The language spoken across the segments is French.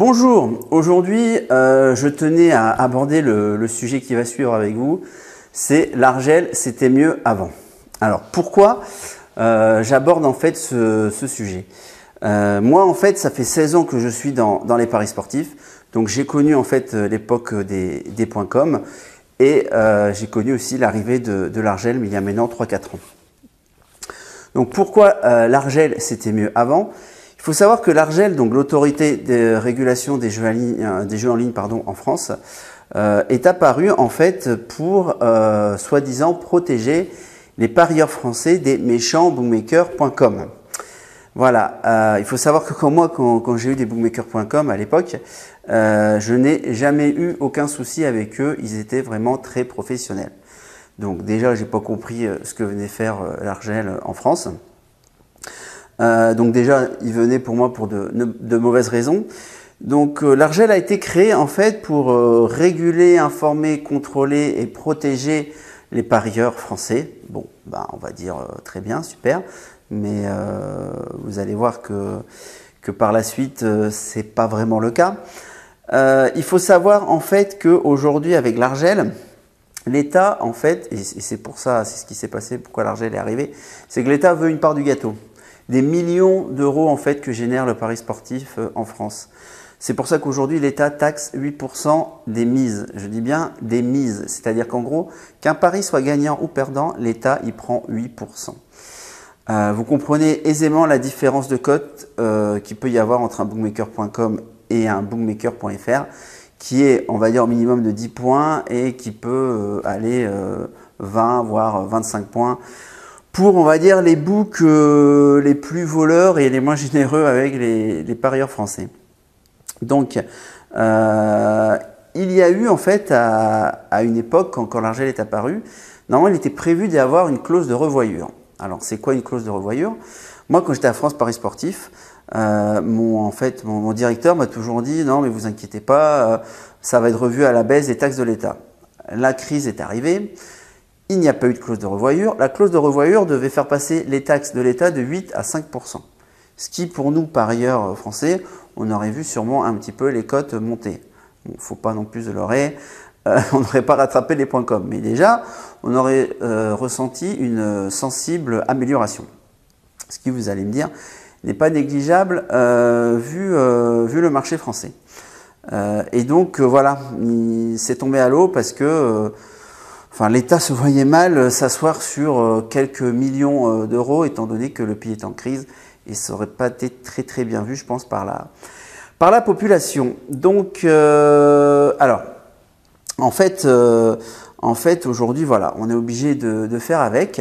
Bonjour, aujourd'hui je tenais à aborder le sujet qui va suivre avec vous, c'est l'Argel, c'était mieux avant. Alors pourquoi j'aborde en fait ce sujet? Moi en fait ça fait 16 ans que je suis dans les paris sportifs, donc j'ai connu en fait l'époque des .com et j'ai connu aussi l'arrivée de l'Argel, mais il y a maintenant 3-4 ans. Donc pourquoi l'Argel c'était mieux avant? Il faut savoir que l'Argel, donc l'autorité de régulation des jeux en ligne en France, est apparue en fait pour soi-disant protéger les parieurs français des méchants bookmakers.com. Voilà, il faut savoir que quand j'ai eu des bookmakers.com à l'époque, je n'ai jamais eu aucun souci avec eux, ils étaient vraiment très professionnels. Donc déjà, j'ai pas compris ce que venait faire l'Argel en France. Donc déjà, il venait pour moi pour de mauvaises raisons. Donc l'Argel a été créé en fait pour réguler, informer, contrôler et protéger les parieurs français. Bon, bah, on va dire très bien, super. Mais vous allez voir que par la suite, c'est pas vraiment le cas. Il faut savoir en fait qu'aujourd'hui avec l'Argel, l'État en fait, et c'est pour ça, c'est ce qui s'est passé, pourquoi l'Argel est arrivé, c'est que l'État veut une part du gâteau. Des millions d'euros en fait que génère le pari sportif en France. C'est pour ça qu'aujourd'hui l'État taxe 8% des mises. Je dis bien des mises, c'est-à-dire qu'en gros, qu'un pari soit gagnant ou perdant, l'État y prend 8%. Vous comprenez aisément la différence de cote qu'il peut y avoir entre un bookmaker.com et un bookmaker.fr, qui est, on va dire, au minimum de 10 points et qui peut aller 20 voire 25 points. Pour, on va dire, les books les plus voleurs et les moins généreux avec les parieurs français. Donc, il y a eu en fait à une époque, quand l'Argel est apparu, normalement il était prévu d'y avoir une clause de revoyure. Alors, c'est quoi une clause de revoyure? Moi, quand j'étais à France Paris Sportif, mon directeur m'a toujours dit « Non, mais vous inquiétez pas, ça va être revu à la baisse des taxes de l'État ». La crise est arrivée. Il n'y a pas eu de clause de revoyure. La clause de revoyure devait faire passer les taxes de l'État de 8 à 5%. Ce qui, pour nous, parieurs français, on aurait vu sûrement un petit peu les cotes monter. Bon, faut pas non plus de leurrer, on n'aurait pas rattrapé les .com. Mais déjà, on aurait ressenti une sensible amélioration. Ce qui, vous allez me dire, n'est pas négligeable vu le marché français. Et donc, voilà, c'est tombé à l'eau parce que... l'État se voyait mal s'asseoir sur quelques millions d'euros, étant donné que le pays est en crise, et ça n'aurait pas été très très bien vu, je pense, par la population. Donc, alors, en fait aujourd'hui, voilà, on est obligé de faire avec.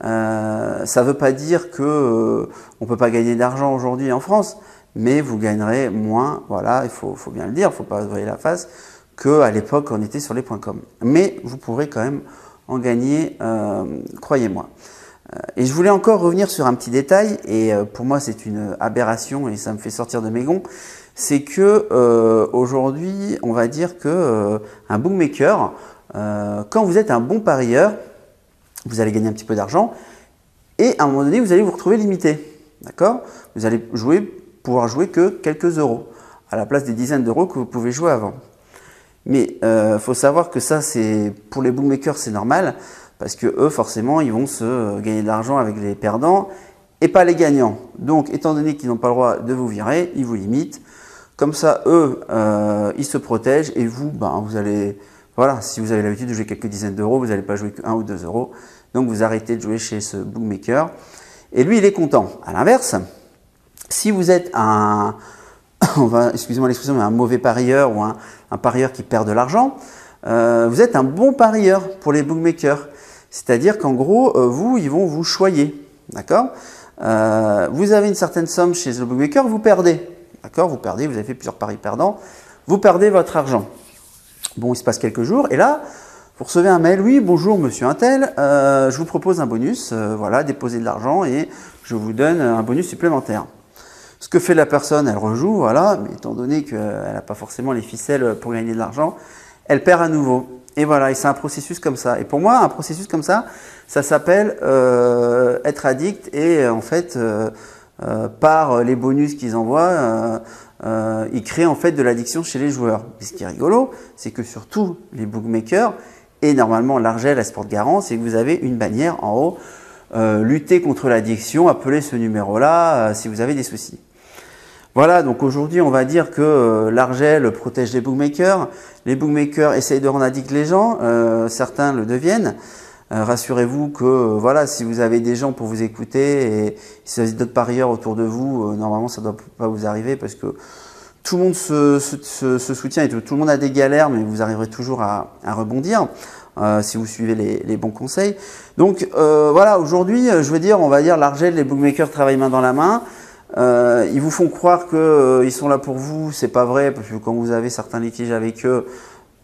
Ça ne veut pas dire que on peut pas gagner d'argent aujourd'hui en France, mais vous gagnerez moins, voilà, il faut bien le dire, il ne faut pas se voiler la face, qu'à l'époque on était sur les .com. Mais vous pourrez quand même en gagner, croyez-moi. Et je voulais encore revenir sur un petit détail, et pour moi c'est une aberration et ça me fait sortir de mes gonds, c'est que aujourd'hui on va dire que un bookmaker, quand vous êtes un bon parieur, vous allez gagner un petit peu d'argent et à un moment donné vous allez vous retrouver limité. D'accord? Vous allez pouvoir jouer que quelques euros à la place des dizaines d'euros que vous pouvez jouer avant. Mais faut savoir que ça, c'est pour les bookmakers, c'est normal parce que eux, forcément, ils vont se gagner de l'argent avec les perdants et pas les gagnants. Donc, étant donné qu'ils n'ont pas le droit de vous virer, ils vous limitent. Comme ça, eux, ils se protègent et vous, vous allez, voilà, si vous avez l'habitude de jouer quelques dizaines d'euros, vous n'allez pas jouer que 1 ou 2 euros. Donc, vous arrêtez de jouer chez ce bookmaker et lui, il est content. À l'inverse, si vous êtes excusez-moi l'expression, mais un mauvais parieur ou un parieur qui perd de l'argent, vous êtes un bon parieur pour les bookmakers. C'est-à-dire qu'en gros, ils vont vous choyer. D'accord? Vous avez une certaine somme chez le bookmaker, vous perdez. D'accord? Vous perdez, vous avez fait plusieurs paris perdants, vous perdez votre argent. Bon, il se passe quelques jours, et là, vous recevez un mail, oui, bonjour monsieur Untel, je vous propose un bonus, voilà, déposez de l'argent et je vous donne un bonus supplémentaire. Ce que fait la personne, elle rejoue, voilà, mais étant donné qu'elle n'a pas forcément les ficelles pour gagner de l'argent, elle perd à nouveau. Et voilà, et c'est un processus comme ça. Et pour moi, un processus comme ça s'appelle être addict et en fait, par les bonus qu'ils envoient, ils créent en fait de l'addiction chez les joueurs. Et ce qui est rigolo, c'est que sur tous les bookmakers, et normalement l'Argel, la Sport Garant, c'est que vous avez une bannière en haut, lutter contre l'addiction, appelez ce numéro-là si vous avez des soucis. Voilà, donc aujourd'hui on va dire que l'Argel protège les bookmakers essayent de rendre addict les gens, certains le deviennent. Rassurez-vous que voilà, si vous avez des gens pour vous écouter et si vous avez d'autres parieurs autour de vous, normalement ça ne doit pas vous arriver parce que tout le monde se soutient et tout le monde a des galères, mais vous arriverez toujours à rebondir si vous suivez les bons conseils. Donc voilà, aujourd'hui, je veux dire, on va dire l'Argel, les bookmakers travaillent main dans la main. Ils vous font croire qu'ils sont là pour vous, c'est pas vrai, parce que quand vous avez certains litiges avec eux,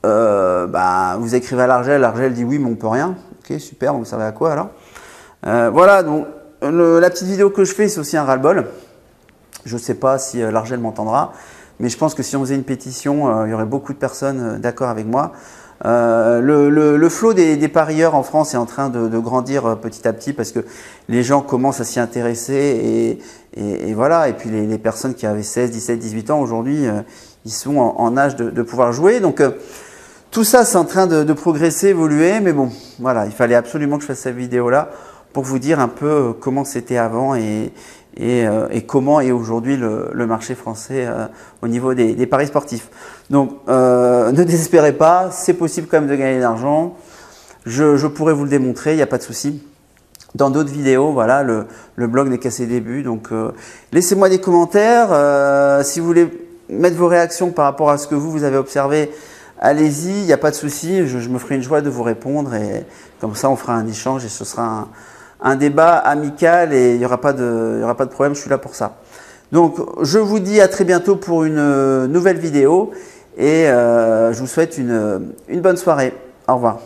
vous écrivez à l'Argel dit oui mais on peut rien. Ok, super, vous savez à quoi alors. Voilà, donc la petite vidéo que je fais, c'est aussi un ras-le-bol. Je ne sais pas si l'Argel m'entendra, mais je pense que si on faisait une pétition, il y aurait beaucoup de personnes d'accord avec moi. Le flot des parieurs en France est en train de grandir petit à petit parce que les gens commencent à s'y intéresser et voilà. Et puis les personnes qui avaient 16, 17, 18 ans aujourd'hui, ils sont en âge de pouvoir jouer. Donc tout ça, c'est en train de progresser, évoluer. Mais bon, voilà, il fallait absolument que je fasse cette vidéo-là pour vous dire un peu comment c'était avant et comment est aujourd'hui le marché français au niveau des paris sportifs. Donc ne désespérez pas, c'est possible quand même de gagner de l'argent. Je pourrais vous le démontrer, il n'y a pas de souci. Dans d'autres vidéos, voilà, le blog n'est qu'à ses débuts. Donc laissez-moi des commentaires. Si vous voulez mettre vos réactions par rapport à ce que vous avez observé, allez-y, il n'y a pas de souci. Je me ferai une joie de vous répondre et comme ça on fera un échange et ce sera un débat amical et il n'y aura pas de problème, je suis là pour ça. Donc je vous dis à très bientôt pour une nouvelle vidéo et je vous souhaite une bonne soirée. Au revoir.